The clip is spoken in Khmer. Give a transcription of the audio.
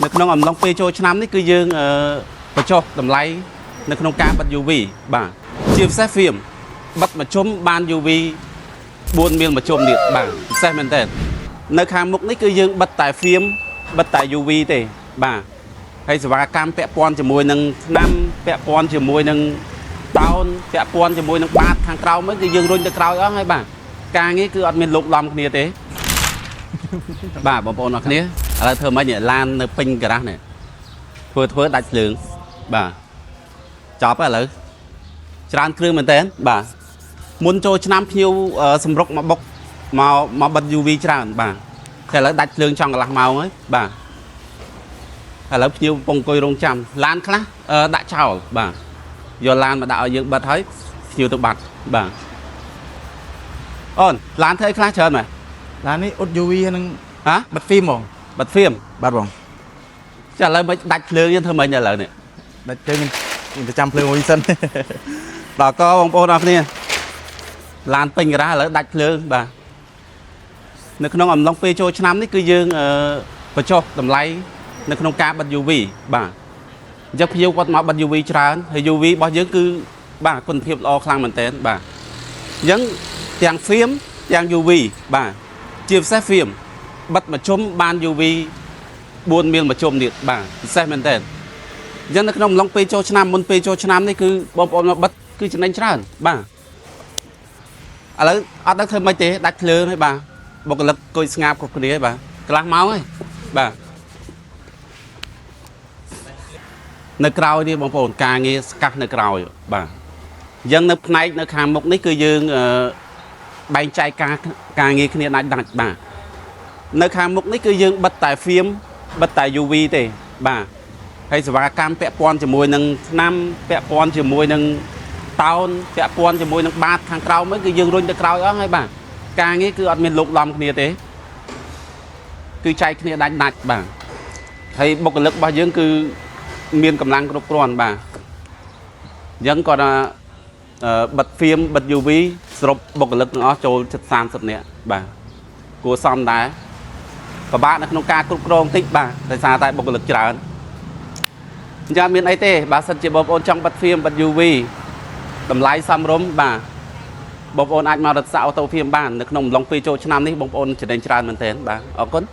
នៅក្នុងអំឡុងពេលចូលឆ្នាំនេះគឺយើងបញ្ចុះតម្លៃនៅក្នុងការបិទ UV បាទជាពិសេសហ្វៀមបិទមជ្ឈុំបាន UV 4មៀលមជ្ឈុំទៀតបាទពិសេសមែនតើនៅខាងមុខនេះគឺយើងបិទតែហ្វៀមបិទតែ UV ទេបាទហើយសេវាកម្មពាក់ព័ន្ធជាមួយនឹងថ្នាំពាក់ព័ន្ធជាមួយនឹងតោនពាក់ព័ន្ធជាមួយនឹងបាតខាងក្រោមហ្នឹងគឺយើងរុញទៅក្រោយអស់ហើយបាទការងារគឺអត់មានលោកឡំគ្នាទេបាទបងប្អូនអរគ្នាឥឡូវធ្វើម៉េចនេះឡាននៅពេញការ៉ាស់នេះធ្វើដាច់ភ្លើងបាទចប់ហើយឥឡូវច្រើនគ្រឿងមែនតើបាទមុនចូលឆ្នាំភ្ញៀវសម្រុកមកបុកមកបិទ UV ច្រើនបាទតែឥឡូវដាច់ភ្លើងចង់កន្លះម៉ោងហើយបាទឥឡូវភ្ញៀវកំពុងអង្គុយរងចាំឡានខ្លះដាក់ចោលបាទយកឡានមកដាក់ឲ្យយើងបិទហើយភ្ញៀវទៅបាត់បាទអូនឡានធ្វើអីខ្លះច្រើនមែនឡាននេះអ៊ុត UV ហ្នឹងហ៎បិទហ្វៀមហ្មងបិទហ្វៀមបាទបងចាឥឡូវមិនដាច់ភ្លើងយើងធ្វើម៉េចឥឡូវនេះដាច់ភ្លើងយើងទៅចាំភ្លើងមួយសិនដល់កបងប្អូនអរគ្នាឡានពេញការ៉ាឥឡូវដាច់ភ្លើងបាទនៅក្នុងអំឡុងពេលចូលឆ្នាំនេះគឺយើងបញ្ចុះតម្លៃនៅក្នុងការបិទ UV បាទអញ្ចឹងភ្ញៀវគាត់មកបិទ UV ច្រើនហើយ UV របស់យើងគឺបាទគុណភាពល្អខ្លាំងមែនទែនបាទអញ្ចឹងទាំងហ្វៀមទាំង UV បាទជាពិសេសហ្វៀមបិទមជ្ឈុំបាន UV 4មៀលមជ្ឈុំទៀតបាទពិសេសមែនទែនអញ្ចឹងនៅក្នុងអំឡុងពេលចូលឆ្នាំមុនពេលចូលឆ្នាំនេះគឺបងប្អូនមកបិទគឺចំណេញច្រើនបាទឥឡូវអត់ដឹងធ្វើម៉េចទេដាច់ភ្លើងហើយបាទបុគ្គលិកអង្គុយស្ងាត់គ្រប់គ្នាហើយបាទកន្លះម៉ោងហើយបាទនៅក្រោយនេះបងប្អូនការងារស្កាស់នៅក្រោយបាទអញ្ចឹងនៅផ្នែកនៅខាងមុខនេះគឺយើងបែងចែកការងារគ្នាដាច់បាទនៅខាងមុខនេះគឺយើងបិទតែហ្វៀមបិទតែ UV ទេបាទហើយសេវាកម្មពាក់ព័ន្ធជាមួយនឹងថ្នាំពាក់ព័ន្ធជាមួយនឹងតោនពាក់ព័ន្ធជាមួយនឹងបាតខាងក្រោមហ្នឹងគឺយើងរុញទៅក្រោយអស់ហើយបាទការងារគឺអត់មានលោកឡំគ្នាទេគឺចែកគ្នាដាច់បាទហើយបុគ្គលិករបស់យើងគឺមានកម្លាំងគ្រប់គ្រាន់បាទអញ្ចឹងគាត់ថាបិទហ្វៀមបិទ UV សរុបបុគ្គលិកទាំងអស់ចូលជិត30នាក់បាទគួរសមដែរពិបាកនៅក្នុងការគ្រប់គ្រងតិចបាទដោយសារតែបុគ្គលិកច្រើនអញ្ចឹងមានអីទេបើសិនជាបងប្អូនចង់បិទហ្វៀមបិទ UV តម្លៃសមរម្យបាទបងប្អូនអាចមករកសាក់អូតូហ្វៀមបាននៅក្នុងអំឡុងពេលចូលឆ្នាំនេះបងប្អូនចំណេញច្រើនមែនទែនបាទអរគុណ